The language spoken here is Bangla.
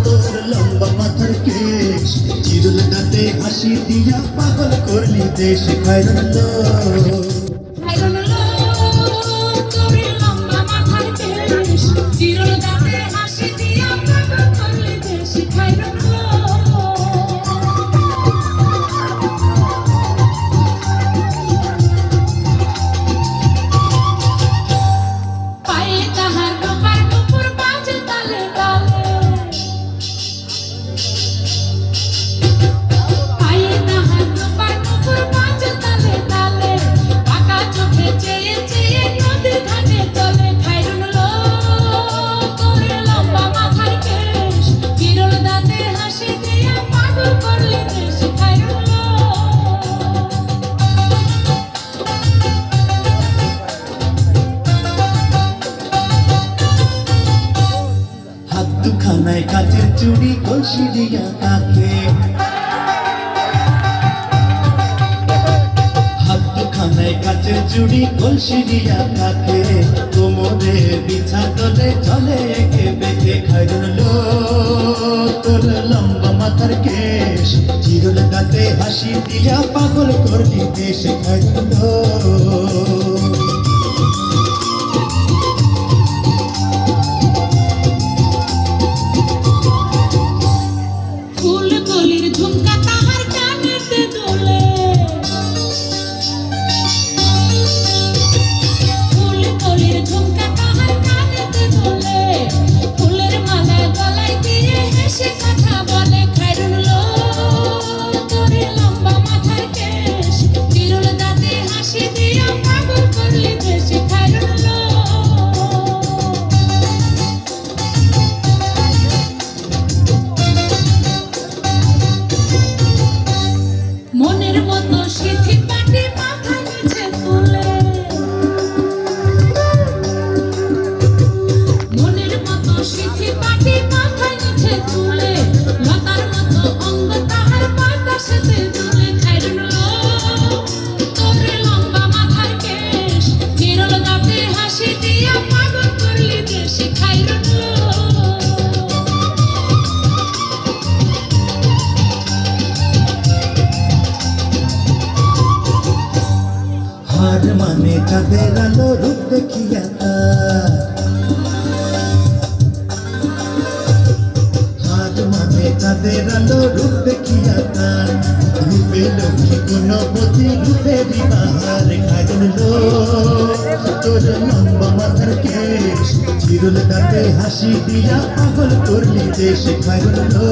তোর লম্বা মাথার কেশ চিরুল দাঁতে হাসি দিয়া পাগল করলি দেশ খাইরলো দুখানায় কাচের চুড়ি কলসি দিয়া তাকে হাত দুখানায় কাচের চুড়ি কলসি দিয়া তাকে কোমরে বিছা তলে চলে একে বেঁকে খাইরলো তোর লম্বা মাথার কেশ চিরল দাঁতে হাসি দিয়া পাগল করলি দেশ খাইরলো মানে চাঁদের আলো রূপ দেখিয়া হাত মানে চাঁদের আলো রূপ দেখিয়া তার রূপে লক্ষ্মী গুণবতী রূপে বিবাহার খাইরলো তোর লম্বা মাথার কেশ চিরুল দাঁতে হাসি দিয়া পাগল করলি দেশ খাইরলো